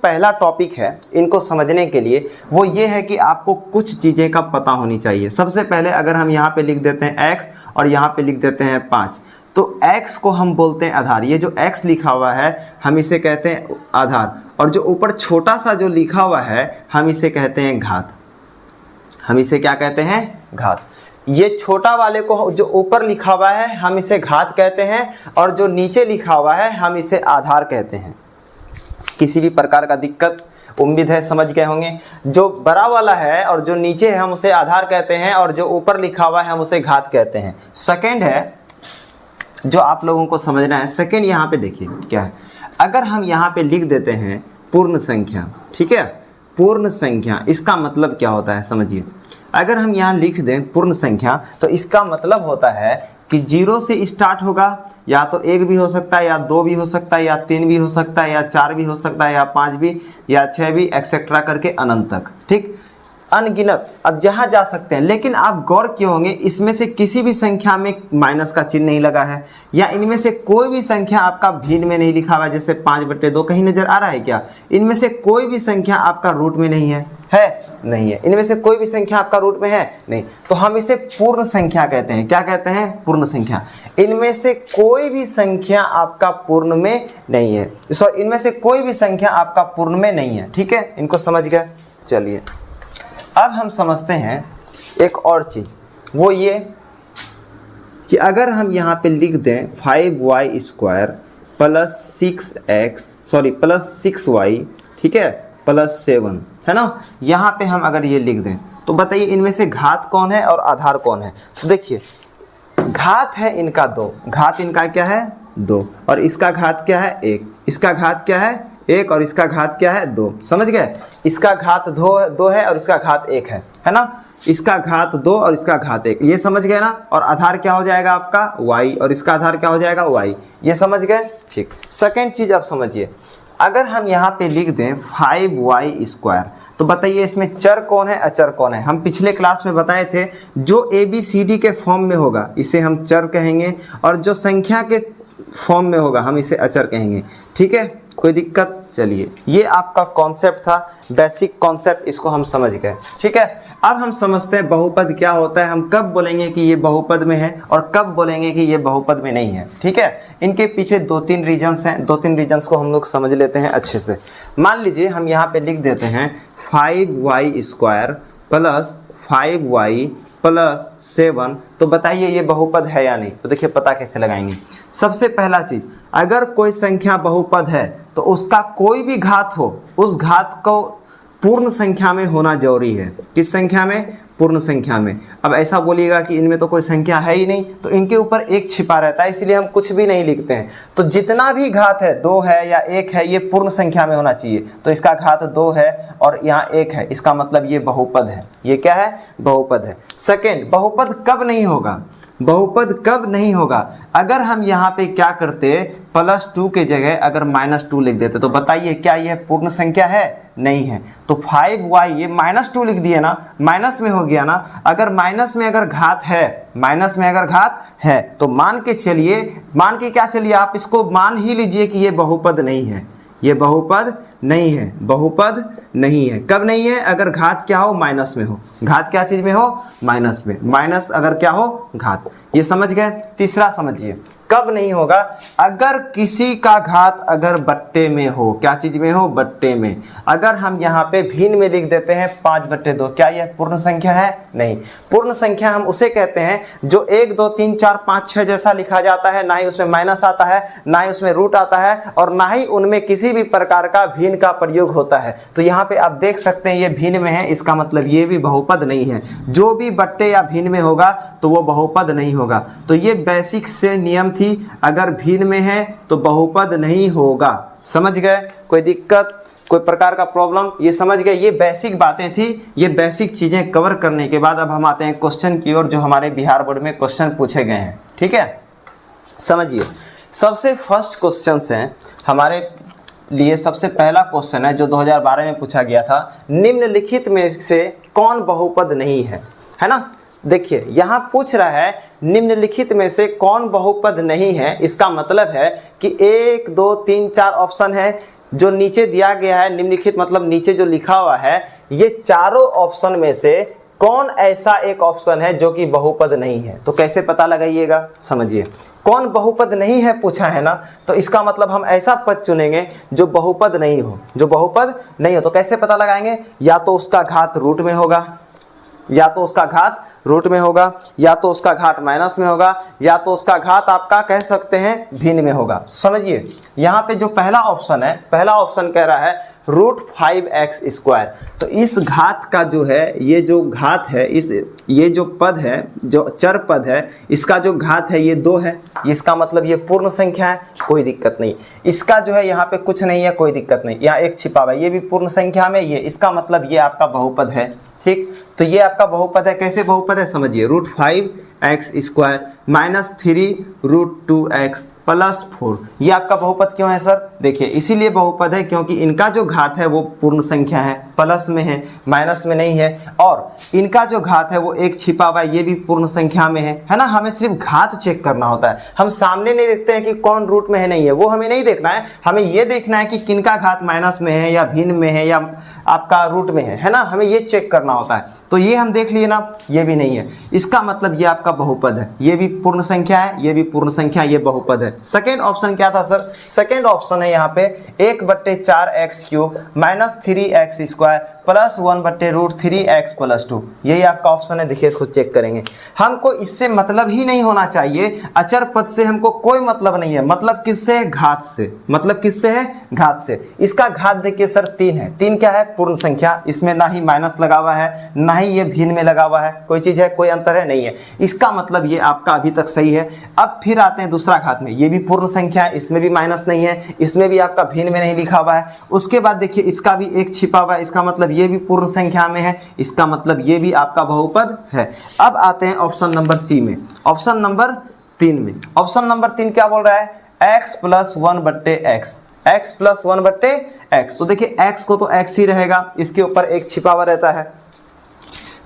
पहला टॉपिक है इनको समझने के लिए वो ये है कि आपको कुछ चीज़ें का पता होनी चाहिए। सबसे पहले अगर हम यहाँ पे लिख देते हैं x और यहाँ पे लिख देते हैं 5, तो x को हम बोलते हैं आधार। ये जो x लिखा हुआ है हम इसे कहते हैं आधार, और जो ऊपर छोटा सा जो लिखा हुआ है हम इसे कहते हैं घात। हम इसे क्या कहते हैं? घात। ये छोटा वाले को जो ऊपर लिखा हुआ है हम इसे घात कहते हैं, और जो नीचे लिखा हुआ है हम इसे आधार कहते हैं। किसी भी प्रकार का दिक्कत उम्मीद है समझ गए होंगे। जो बड़ा वाला है और जो नीचे है हम उसे आधार कहते हैं, और जो ऊपर लिखा हुआ है हम उसे घात कहते हैं। सेकंड है जो आप लोगों को समझना है, सेकंड यहाँ पे देखिए क्या है। अगर हम यहाँ पे लिख देते हैं पूर्ण संख्या, ठीक है, पूर्ण संख्या, इसका मतलब क्या होता है समझिए। अगर हम यहाँ लिख दें पूर्ण संख्या तो इसका मतलब होता है कि 0 से स्टार्ट होगा, या तो 1 भी हो सकता है, या 2 भी हो सकता है, या 3 भी हो सकता है, या 4 भी हो सकता है, या 5 भी, या 6 भी, एक्सेट्रा करके अनंत तक, ठीक, अनगिनत। अब जहाँ जा सकते हैं, लेकिन आप गौर किए होंगे इसमें से किसी भी संख्या में माइनस का चिन्ह नहीं लगा है, या इनमें से कोई भी संख्या आपका भिन्न में नहीं लिखा हुआ, जैसे 5/2 कहीं नजर आ रहा है क्या? इनमें से कोई भी संख्या आपका रूट में नहीं है, नहीं है। इनमें से कोई भी संख्या आपका रूट में है नहीं, तो हम इसे पूर्ण संख्या कहते हैं। क्या कहते हैं? पूर्ण संख्या। इनमें से कोई भी संख्या आपका पूर्ण में नहीं है, सॉरी, इनमें से कोई भी संख्या आपका पूर्ण में नहीं है, ठीक है, इनको समझ गए। चलिए अब हम समझते हैं एक और चीज, वो ये कि अगर हम यहाँ पे लिख दें 5y² प्लस 6y, ठीक है, प्लस 7, है ना, यहाँ पे हम अगर ये लिख दें तो बताइए इनमें से घात कौन है और आधार कौन है? तो देखिए घात है इनका 2, घात इनका क्या है? 2, और इसका घात क्या है? 1, इसका घात क्या है? 1, और इसका घात क्या है? 2। समझ गए? इसका घात 2 है और इसका घात 1 है ना, इसका घात 2 और इसका घात 1, ये समझ गए ना। और आधार क्या हो जाएगा आपका? y, और इसका आधार क्या हो जाएगा? y, ये समझ गए, ठीक। सेकेंड चीज आप समझिए, अगर हम यहाँ पे लिख दें 5y², तो बताइए इसमें चर कौन है, अचर कौन है? हम पिछले क्लास में बताए थे जो ABCD के फॉर्म में होगा इसे हम चर कहेंगे, और जो संख्या के फॉर्म में होगा हम इसे अचर कहेंगे, ठीक है, कोई दिक्कत? चलिए ये आपका कॉन्सेप्ट था, बेसिक कॉन्सेप्ट, इसको हम समझ गए, ठीक है। अब हम समझते हैं बहुपद क्या होता है, हम कब बोलेंगे कि ये बहुपद में है और कब बोलेंगे कि ये बहुपद में नहीं है, ठीक है। इनके पीछे 2-3 रीजन्स हैं, 2-3 रीजन्स को हम लोग समझ लेते हैं अच्छे से। मान लीजिए हम यहाँ पे लिख देते हैं 5y² प्लस 5y प्लस 7, तो बताइए ये बहुपद है या नहीं? तो देखिए पता कैसे लगाएंगे। सबसे पहला चीज, अगर कोई संख्या बहुपद है तो उसका कोई भी घात हो, उस घात को पूर्ण संख्या में होना जरूरी है। किस संख्या में? पूर्ण संख्या में। अब ऐसा बोलिएगा कि इनमें तो कोई संख्या है ही नहीं, तो इनके ऊपर 1 छिपा रहता है, इसलिए हम कुछ भी नहीं लिखते हैं। तो जितना भी घात है, 2 है या 1 है, ये पूर्ण संख्या में होना चाहिए। तो इसका घात 2 है और यहाँ 1 है, इसका मतलब ये बहुपद है। ये क्या है? बहुपद है। सेकेंड, बहुपद कब नहीं होगा? बहुपद कब नहीं होगा? अगर हम यहाँ पे क्या करते, +2 के जगह अगर -2 लिख देते, तो बताइए क्या यह पूर्ण संख्या है? नहीं है। तो 5y, ये -2 लिख दिए ना, माइनस में हो गया ना। अगर माइनस में अगर घात है, माइनस में अगर घात है तो मान के चलिए, मान के क्या चलिए, आप इसको मान ही लीजिए कि ये बहुपद नहीं है, ये बहुपद नहीं है, बहुपद नहीं है। कब नहीं है? अगर घात क्या हो? माइनस में हो। घात क्या चीज में हो? माइनस में। माइनस अगर क्या हो? घात। ये समझ गए। तीसरा समझिए, कब नहीं होगा? अगर किसी का घात अगर बट्टे में हो। क्या चीज में हो? बट्टे में। अगर हम यहाँ पे भिन्न में लिख देते हैं 5/2, क्या यह पूर्ण संख्या है? नहीं। पूर्ण संख्या हम उसे कहते हैं जो 1, 2, 3, 4, 5, 6 जैसा लिखा जाता है, ना ही उसमें माइनस आता है, ना ही उसमें रूट आता है, और ना ही उनमें किसी भी प्रकार का भिन्न का प्रयोग होता है। तो यहाँ पे आप देख सकते हैं ये भिन्न में है, इसका मतलब ये भी बहुपद नहीं है। जो भी बट्टे या भिन्न में होगा तो वो बहुपद नहीं होगा। तो ये बेसिक से नियम थी, अगर भिन्न में है तो बहुपद नहीं होगा। समझ गए? कोई दिक्कत, कोई प्रकार का प्रॉब्लम? ये समझ गए। ये बेसिक बातें थी। ये बेसिक चीजें कवर करने के बाद अब हम आते हैं क्वेश्चन की ओर, जो हमारे बिहार बोर्ड में क्वेश्चन पूछे गए हैं, ठीक है। समझिए, सबसे फर्स्ट क्वेश्चन है हमारे लिए, सबसे पहला क्वेश्चन है जो 2012 में पूछा गया था, निम्नलिखित में से कौन बहुपद नहीं है, है ना। देखिए यहाँ पूछ रहा है निम्नलिखित में से कौन बहुपद नहीं है। इसका मतलब है कि 1, 2, 3, 4 ऑप्शन है, जो नीचे दिया गया है निम्नलिखित मतलब नीचे जो लिखा हुआ है, ये चारों ऑप्शन में से कौन ऐसा एक ऑप्शन है जो कि बहुपद नहीं है। तो कैसे पता लगाइएगा, समझिए। कौन बहुपद नहीं है पूछा है ना, तो इसका मतलब हम ऐसा पद चुनेंगे जो बहुपद नहीं हो, जो बहुपद नहीं हो। तो कैसे पता लगाएंगे, या तो उसका घात रूट में होगा, या तो उसका घात रूट में होगा, या तो उसका घात माइनस में होगा, या तो उसका घात आपका कह सकते हैं भिन्न में होगा। समझिए यहाँ पे जो पहला ऑप्शन है, पहला ऑप्शन कह रहा है √5x²। तो इस घात का जो है, ये जो घात है, ये जो पद है, जो चर पद है, इसका जो घात है ये 2 है। इसका मतलब ये पूर्ण संख्या है, कोई दिक्कत नहीं। इसका जो है यहाँ पे कुछ नहीं है, कोई दिक्कत नहीं। यहाँ एक छिपा हुआ है, ये भी पूर्ण संख्या में, ये इसका मतलब ये आपका बहुपद है। ठीक, तो ये आपका बहुपद है। कैसे बहुपद है समझिए, √5x² - 3√2x + 4। ये आपका बहुपद क्यों है सर, देखिए इसीलिए बहुपद है क्योंकि इनका जो घात है वो पूर्ण संख्या है, प्लस में है, माइनस में नहीं है। और इनका जो घात है वो एक छिपा हुआ है, ये भी पूर्ण संख्या में है ना। हमें सिर्फ घात चेक करना होता है, हम सामने नहीं देखते हैं कि कौन रूट में है नहीं है, वो हमें नहीं देखना है। हमें ये देखना है कि किनका घात माइनस में है या भिन्न में है या आपका रूट में है ना, हमें ये चेक करना होता है। तो ये हम देख लिए ना, ये भी नहीं है, इसका मतलब ये आपका बहुपद है। ये भी पूर्ण संख्या है, ये भी पूर्ण संख्या, ये बहुपद है। सेकेंड ऑप्शन क्या था सर, सेकेंड ऑप्शन है यहाँ पे 1/4x³ - 3x² + 1/√3x + 2। यही आपका ऑप्शन है। देखिए इसको चेक करेंगे, हमको इससे मतलब ही नहीं होना चाहिए, अचर पद से हमको कोई मतलब नहीं है। मतलब किससे है, घात से। मतलब किससे है, घात से। इसका घात देखिए सर 3 है। 3 क्या है, पूर्ण संख्या, इसमें ना ही माइनस लगा हुआ है ना ही ये भिन्न में लगा हुआ है, कोई चीज है, कोई अंतर है नहीं है। इसका मतलब ये आपका अभी तक सही है। अब फिर आते हैं दूसरा घात में, ये भी पूर्ण संख्या है, इसमें भी माइनस नहीं है, इसमें भी आपका भिन्न में नहीं लिखा हुआ है। उसके बाद देखिए इसका भी एक छिपा हुआ है, इसका मतलब ये भी पूर्ण संख्या में है, इसका मतलब ये भी आपका बहुपद है। अब आते हैं ऑप्शन नंबर सी में, ऑप्शन नंबर 3 में। ऑप्शन नंबर 3 क्या बोल रहा है, x + 1/x, x + 1/x। तो देखिए x को तो x ही रहेगा, इसके ऊपर एक छिपा हुआ रहता है।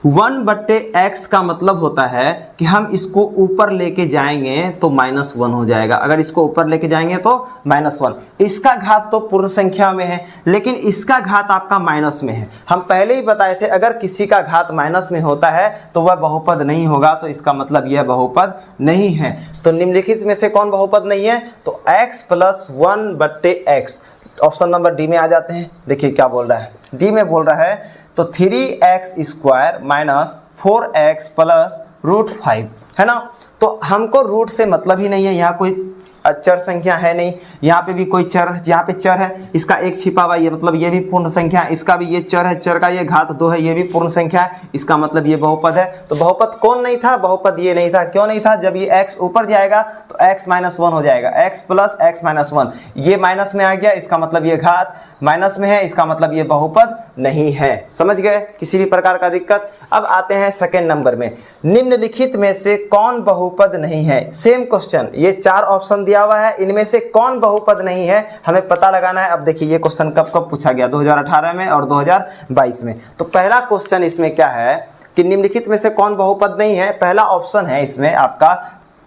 1/x का मतलब होता है कि हम इसको ऊपर लेके जाएंगे तो -1 हो जाएगा। अगर इसको ऊपर लेके जाएंगे तो -1। इसका घात तो पूर्ण संख्या में है, लेकिन इसका घात आपका माइनस में है। हम पहले ही बताए थे अगर किसी का घात माइनस में होता है तो वह बहुपद नहीं होगा। तो इसका मतलब यह बहुपद नहीं है। तो निम्नलिखित में से कौन बहुपद नहीं है, तो x + 1/x। Option number D में आ जाते हैं। देखिए क्या बोल रहा है, डी में बोल रहा है तो 3x² - 4x + √5 है ना। तो हमको रूट से मतलब ही नहीं है, यहाँ कोई चर संख्या है नहीं, यहाँ पे भी कोई चर, यहाँ पे चर है, इसका एक छिपा हुआ, ये मतलब ये भी पूर्ण संख्या है, इसका भी ये चर है, चर का ये घात 2 है, ये भी पूर्ण संख्या है, इसका मतलब ये बहुपद है। तो बहुपद कौन नहीं था, बहुपद ये नहीं था। क्यों नहीं था, जब ये x ऊपर जाएगा तो x - 1 हो जाएगा, x + x - 1। ये माइनस में आ गया, इसका मतलब ये घात माइनस में है, इसका मतलब ये बहुपद नहीं है। समझ गए, किसी भी प्रकार का दिक्कत। अब आते हैं सेकंड नंबर में, निम्नलिखित में से कौन बहुपद नहीं है। सेम क्वेश्चन, ये 4 ऑप्शन दिया हुआ है, इनमें से कौन बहुपद नहीं है हमें पता लगाना है। अब देखिए ये क्वेश्चन कब कब पूछा गया, 2018 में और 2022 में। तो पहला क्वेश्चन इसमें क्या है कि निम्नलिखित में से कौन बहुपद नहीं है। पहला ऑप्शन है इसमें आपका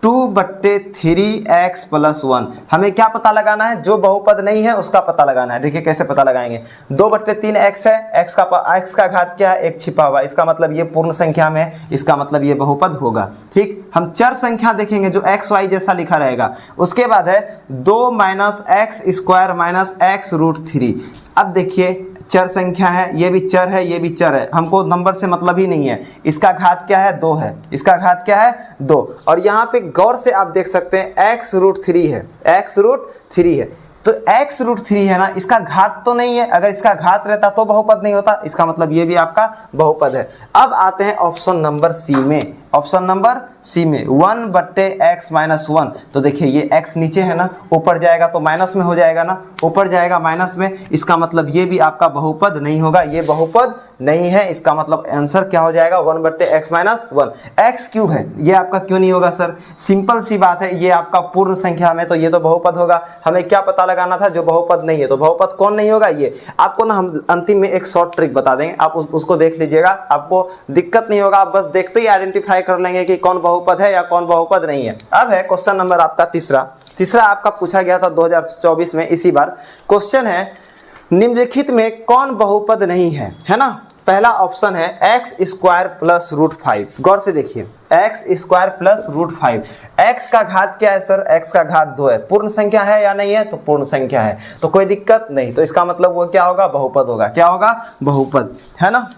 2/3x + 1। हमें क्या पता लगाना है, जो बहुपद नहीं है उसका पता लगाना है। देखिए कैसे पता लगाएंगे, 2/3x है, x का घात क्या है, एक छिपा हुआ, इसका मतलब ये पूर्ण संख्या में है, इसका मतलब ये बहुपद होगा। ठीक, हम चर संख्या देखेंगे जो x y जैसा लिखा रहेगा। उसके बाद है 2 - x² - x√3। अब देखिए चर संख्या है, ये भी चर है, ये भी चर है, हमको नंबर से मतलब ही नहीं है। इसका घात क्या है, 2 है, इसका घात क्या है, 2। और यहाँ पे गौर से आप देख सकते हैं x√3 है, x√3 है। तो x√3 है ना, इसका घात तो नहीं है, अगर इसका घात रहता तो बहुपद नहीं होता, इसका मतलब ये भी आपका बहुपद है। अब आते हैं ऑप्शन नंबर सी में, ऑप्शन नंबर सी में 1/x - 1। तो देखिए ये x नीचे है ना, ऊपर जाएगा तो माइनस में हो जाएगा ना, ऊपर जाएगा माइनस में, इसका मतलब ये भी आपका बहुपद नहीं होगा, ये बहुपद नहीं है। इसका मतलब आंसर क्या हो जाएगा, 1/x - 1। x क्यों है, ये आपका क्यों नहीं होगा सर, सिंपल सी बात है, ये आपका पूर्ण संख्या में, तो ये तो बहुपद होगा। हमें क्या पता लगाना था, जो बहुपद नहीं है। तो बहुपद कौन नहीं होगा, ये आपको ना हम अंतिम में एक शॉर्ट ट्रिक बता देंगे, आप उसको देख लीजिएगा, आपको दिक्कत नहीं होगा, आप बस देखते ही आइडेंटिफाई कर लेंगे कि कौन बहुपद है या कौन बहुपद नहीं है। अब है क्वेश्चन नंबर आपका तीसरा आपका पूछा गया था 2024 में। इसी बार क्वेश्चन है निम्नलिखित में कौन बहुपद नहीं है, है ना। पहला ऑप्शन है एक्स स्क्वायर प्लस रूट 5। गौर से देखिए, x square plus root 5। X का घात क्या है सर, एक्स का घात 2 है। पूर्ण संख्या है या नहीं है, तो पूर्ण संख्या है, तो कोई दिक्कत नहीं। तो इसका मतलब वो क्या होगा, बहुपद होगा। क्या होगा, बहुपद, है ना।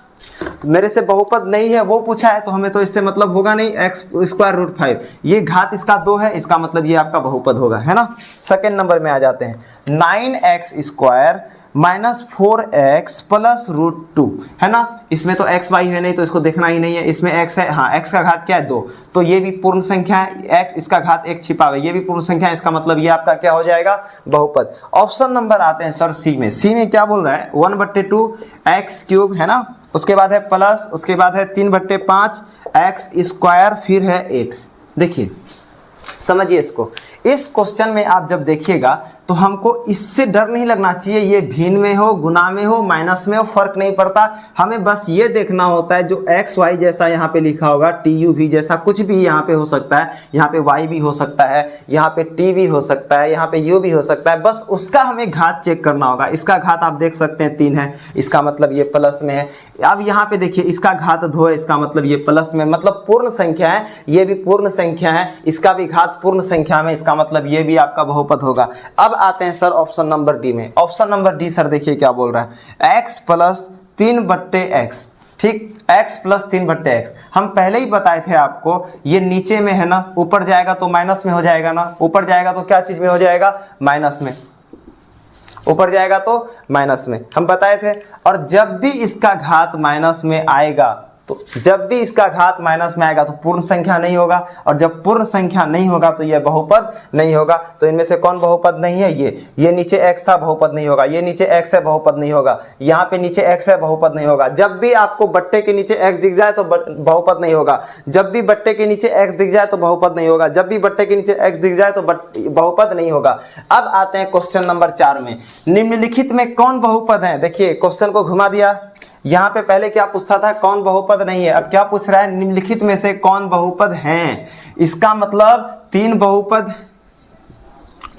तो मेरे से बहुपद नहीं है वो पूछा है, तो हमें तो इससे मतलब होगा नहीं। एक्स स्क्वायर रूट 5, ये घात इसका 2 है, इसका मतलब ये आपका बहुपद होगा, है ना। सेकेंड नंबर में आ जाते हैं, 9x square minus 4x plus root 2, है ना। इसमें तो x y है नहीं, तो इसको देखना ही नहीं है। इसमें x है, हाँ, x का घात क्या है 2, तो ये भी पूर्ण संख्या है। x इसका घात 1 छिपा हुआ है, ये भी पूर्ण संख्या है। इसका मतलब ये आपका क्या हो जाएगा, बहुपद। ऑप्शन नंबर आते हैं सर सी में। सी में क्या बोल रहा है, 1/2 x क्यूब, है ना। उसके बाद है प्लस, उसके बाद है 3/5 x स्क्वायर, फिर है 8। देखिए समझिए इसको। इस क्वेश्चन में आप जब देखिएगा तो हमको इससे डर नहीं लगना चाहिए, ये भिन्न में हो, गुना में हो, माइनस में हो, फर्क नहीं पड़ता। हमें बस ये देखना होता है जो एक्स वाई जैसा यहाँ पे लिखा होगा, टी यू भी जैसा कुछ भी यहाँ पे हो सकता है, यहाँ पे वाई भी हो सकता है, यहाँ पे टी भी हो सकता है, यहाँ पे यू भी हो सकता है, बस उसका हमें घात चेक करना होगा। इसका घात आप देख सकते हैं 3 है, इसका मतलब ये प्लस में है। अब यहाँ पे देखिए इसका घात 2 है, इसका मतलब ये प्लस में, मतलब पूर्ण संख्या है, ये भी पूर्ण संख्या है, इसका भी घात पूर्ण संख्या में, इसका मतलब ये भी आपका बहुपद होगा। अब आते हैं सर ऑप्शन नंबर डी में। ऑप्शन नंबर डी सर देखिए क्या बोल रहा है, x प्लस 3/x, ठीक, x प्लस 3/x। हम पहले ही बताए थे आपको, ये नीचे में है ना, ऊपर जाएगा तो माइनस में हो जाएगा ना, ऊपर जाएगा तो क्या चीज में हो जाएगा, माइनस में, ऊपर जाएगा तो माइनस में, हम बताए थे। और जब भी इसका घात माइनस में आएगा, तो जब भी इसका घात माइनस में आएगा तो पूर्ण संख्या नहीं होगा, और जब पूर्ण संख्या नहीं होगा तो यह बहुपद नहीं होगा। तो इनमें से कौन बहुपद नहीं है, ये नीचे x था, बहुपद नहीं होगा। ये नीचे x है, बहुपद नहीं होगा। यहाँ पे नीचे x है, बहुपद नहीं होगा। जब भी आपको बट्टे के नीचे x दिख जाए तो बहुपद नहीं होगा। जब भी बट्टे के नीचे x दिख जाए तो बहुपद नहीं होगा। जब भी बट्टे के नीचे x दिख जाए तो बहुपद नहीं होगा। अब आते हैं क्वेश्चन नंबर 4 में, निम्नलिखित में कौन बहुपद है। देखिए क्वेश्चन को घुमा दिया, यहाँ पे पहले क्या पूछता था, कौन बहुपद नहीं है, अब क्या पूछ रहा है, निम्नलिखित में से कौन बहुपद हैं। इसका मतलब 3 बहुपद,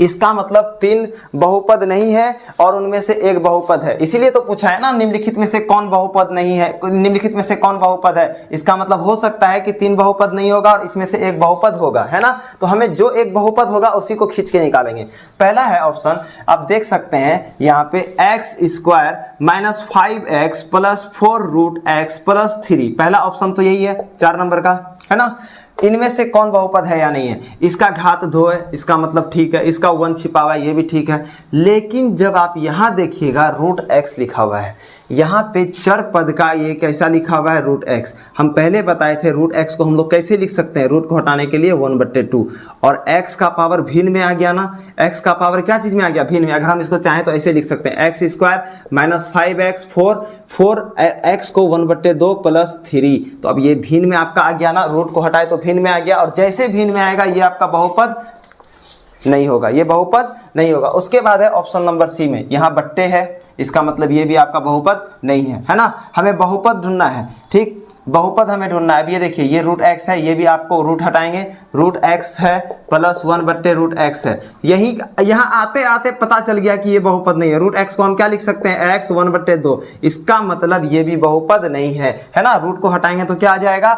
इसका मतलब 3 बहुपद नहीं है और उनमें से एक बहुपद है। इसीलिए तो पूछा है ना, निम्नलिखित में से कौन बहुपद नहीं है, निम्नलिखित में से कौन बहुपद है। इसका मतलब हो सकता है कि 3 बहुपद नहीं होगा और इसमें से एक बहुपद होगा, है ना। तो हमें जो एक बहुपद होगा उसी को खींच के निकालेंगे। पहला है ऑप्शन, आप देख सकते हैं यहाँ पे x square minus 5x plus 4 root x plus 3। पहला ऑप्शन तो यही है 4 नंबर का, है ना। इनमें से कौन बहुपद है या नहीं है, इसका घात 2 है, इसका मतलब ठीक है, इसका 1 छिपा हुआ है, ये भी ठीक है। लेकिन जब आप यहाँ देखिएगा रूट x लिखा हुआ है, यहाँ पे चर पद का ये कैसा लिखा हुआ है, रूट x। हम पहले बताए थे रूट x को हम लोग कैसे लिख सकते हैं, रूट को हटाने के लिए 1/2, और x का पावर भिन्न में आ गया ना, x का पावर क्या चीज में आ गया, भिन्न में। अगर हम इसको चाहें तो ऐसे लिख सकते हैं, x square minus 5x 4 x को 1/2 प्लस 3। तो अब ये भिन्न में आपका आ गया ना, रूट को हटाए तो भिन्न में आ गया, और जैसे भिन्न में आएगा ये आपका बहुपद नहीं होगा, ये बहुपद नहीं होगा। उसके बाद है ऑप्शन नंबर सी में, यहाँ बट्टे है, इसका मतलब ये भी आपका बहुपद नहीं है ना। हमें बहुपद ढूंढना है, ठीक, बहुपद हमें ढूंढना है। अब ये देखिए ये रूट x है, ये भी आपको रूट हटाएंगे, रूट x है प्लस 1/√x है। यही यहाँ आते आते पता चल गया कि ये बहुपद नहीं है। रूट x को हम क्या लिख सकते हैं, x 1/2। इसका मतलब ये भी बहुपद नहीं है ना। रूट को हटाएंगे तो क्या आ जाएगा,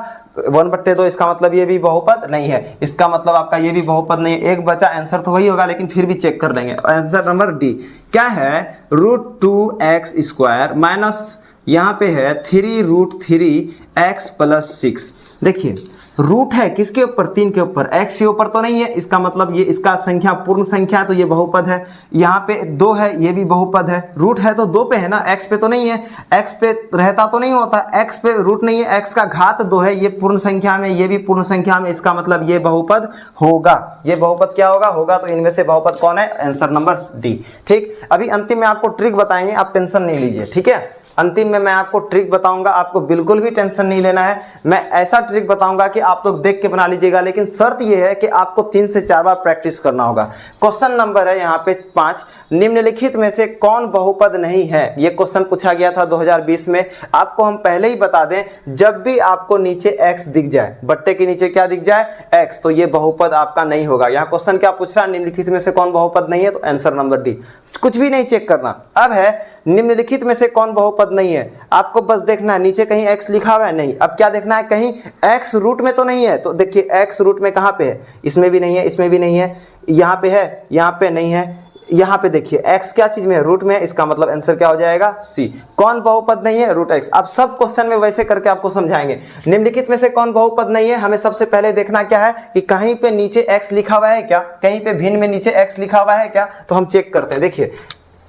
1/2। इसका मतलब ये भी बहुपद नहीं है, इसका मतलब आपका ये भी बहुपद नहीं है। एक बचा, आंसर तो वही होगा लेकिन फिर भी चेक कर लेंगे। आंसर नंबर डी क्या है, √2x स्क्वायर माइनस यहाँ पे है 3√3x प्लस 6। देखिए रूट है किसके ऊपर, 3 के ऊपर, x के ऊपर तो नहीं है, इसका मतलब ये इसका संख्या पूर्ण संख्या है तो ये बहुपद है। यहाँ पे 2 है, ये भी बहुपद है। रूट है तो 2 पे है ना, x पे तो नहीं है, x पे रहता तो नहीं होता, x पे रूट नहीं है, x का घात 2 है, ये पूर्ण संख्या में, ये भी पूर्ण संख्या में, इसका मतलब ये बहुपद होगा। ये बहुपद क्या होगा तो इनमें से बहुपद कौन है, आंसर नंबर डी। ठीक, अभी अंतिम में आपको ट्रिक बताएंगे, आप टेंशन नहीं लीजिए, ठीक है। अंतिम में मैं आपको ट्रिक बताऊंगा, आपको बिल्कुल भी टेंशन नहीं लेना है। मैं ऐसा ट्रिक बताऊंगा कि आप लोग देख के बना लीजिएगा, लेकिन शर्त यह है कि आपको 3 से 4 बार प्रैक्टिस करना होगा। क्वेश्चन नंबर है यहाँ पे 5, निम्नलिखित में से कौन बहुपद नहीं है। ये क्वेश्चन पूछा गया था 2020 में। आपको हम पहले ही बता दें, जब भी आपको नीचे x दिख जाए, बट्टे के नीचे क्या दिख जाए x, तो ये बहुपद आपका नहीं होगा। यहाँ क्वेश्चन क्या पूछ रहा है, निम्नलिखित में से कौन बहुपद नहीं है, तो आंसर नंबर डी, कुछ भी नहीं चेक करना। अब है निम्नलिखित में से कौन बहुपद नहीं है, आपको बस देखना है नीचे कहीं x लिखा हुआ है, नहीं। अब क्या देखना है, कहीं x रूट में तो नहीं है, तो देखिए x रूट में कहाँ पे है, इसमें भी नहीं है, इसमें भी नहीं है, यहाँ पे है, यहाँ पे नहीं है, यहाँ पे देखिए x क्या चीज में है, रूट में है, इसका मतलब आंसर क्या हो जाएगा सी। कौन बहुपद नहीं है, रूट x। अब सब क्वेश्चन में वैसे करके आपको समझाएंगे। निम्नलिखित में से कौन बहुपद नहीं है, हमें सबसे पहले देखना क्या है कि कहीं पे नीचे x लिखा हुआ है क्या, कहीं पे भिन्न में नीचे x लिखा हुआ है क्या, तो हम चेक करते हैं। देखिए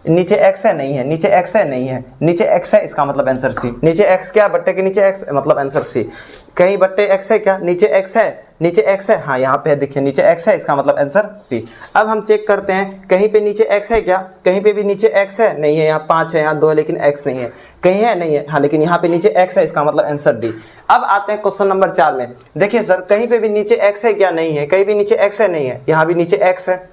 नीचे x है, नहीं है, नीचे x है, नहीं है, नीचे x है, इसका मतलब आंसर सी। नीचे x क्या, बट्टे के नीचे x, मतलब आंसर सी। कहीं बट्टे x है क्या, नीचे x है, नीचे x है, हाँ यहाँ पे है, देखिए नीचे x है, इसका मतलब आंसर सी। अब हम चेक करते हैं कहीं पे नीचे x है क्या, कहीं पे भी नीचे x है, नहीं है, यहाँ 5 है, यहाँ 2 है, लेकिन x नहीं है, कहीं है, नहीं है, हाँ, लेकिन यहाँ पे नीचे x है, इसका मतलब आंसर डी। अब आते हैं क्वेश्चन नंबर 4 में। देखिए सर कहीं पे भी नीचे x है क्या, नहीं है, कहीं भी नीचे x है, नहीं है, यहाँ भी नीचे x है,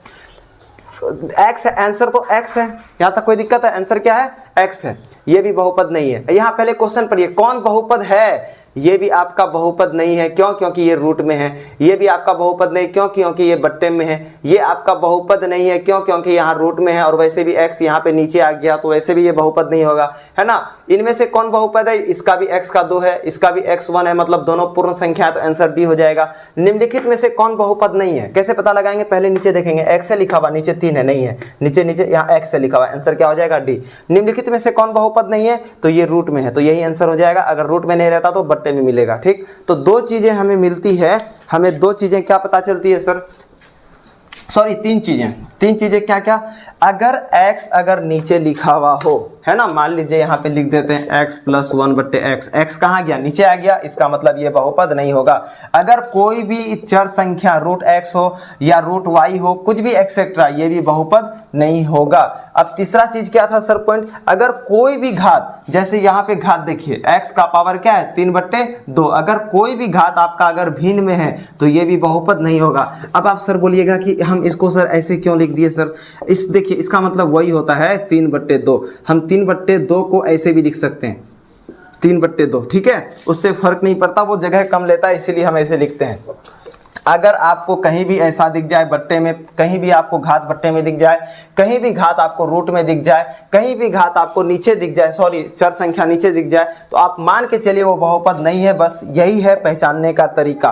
x है, आंसर तो x है, यहाँ तक कोई दिक्कत है, आंसर क्या है, x है, ये भी बहुपद नहीं है। यहाँ पहले क्वेश्चन पढ़िए, कौन बहुपद है, ये भी आपका बहुपद नहीं है, क्यों, क्योंकि ये रूट में है। ये भी आपका बहुपद नहीं, क्यों, क्योंकि ये बट्टे में है। ये आपका बहुपद नहीं है, क्यों, क्योंकि यहाँ रूट में है, और वैसे भी x यहाँ पे नीचे आ गया, तो वैसे भी ये बहुपद नहीं होगा, है ना। इनमें से कौन बहुपद है, इसका भी x का 2 है, इसका भी x 1 है, मतलब दोनों पूर्ण संख्या है, तो आंसर डी हो जाएगा। निम्नलिखित में से कौन बहुपद नहीं है, कैसे पता लगाएंगे, पहले नीचे देखेंगे, x है लिखा हुआ, नीचे 3 है, नहीं है, नीचे नीचे यहाँ x है लिखा हुआ, आंसर क्या हो जाएगा डी। निम्नलिखित में से कौन बहुपद नहीं है, तो ये रूट में है, तो यही आंसर हो जाएगा। अगर रूट में नहीं रहता तो बट्टे में मिलेगा, ठीक। तो 2 चीजें हमें मिलती है, हमें 2 चीजें क्या पता चलती है सर, सॉरी 3 चीजें क्या क्या, अगर x अगर नीचे लिखा हुआ हो, है ना, मान लीजिए यहाँ पे लिख देते हैं x + 1/x, x कहाँ गया, नीचे आ गया, इसका मतलब ये बहुपद नहीं होगा। अगर कोई भी चर संख्या रूट x हो या रूट y हो, कुछ भी एक्सेट्रा, ये भी बहुपद नहीं होगा। अब तीसरा चीज क्या था सर पॉइंट, अगर कोई भी घात, जैसे यहाँ पे घात देखिए x का पावर क्या है 3/2, अगर कोई भी घात आपका अगर भिन्न में है तो ये भी बहुपद नहीं होगा। अब आप सर बोलिएगा कि हम इसको सर ऐसे क्यों लिख दिए सर, इस देखिए इसका मतलब वही होता है 3/2, हम 3/2 को ऐसे भी लिख सकते हैं, 3/2, ठीक है, उससे फर्क नहीं पड़ता, वो जगह कम लेता है, इसीलिए हम ऐसे लिखते हैं। अगर आपको कहीं भी ऐसा दिख जाए बट्टे में, कहीं भी आपको घात बट्टे में दिख जाए, कहीं भी घात आपको रूट में दिख जाए, कहीं भी घात आपको नीचे दिख जाए, सॉरी चर संख्या नीचे दिख जाए, तो आप मान के चलिए वो बहुपद नहीं है। बस यही है पहचानने का तरीका।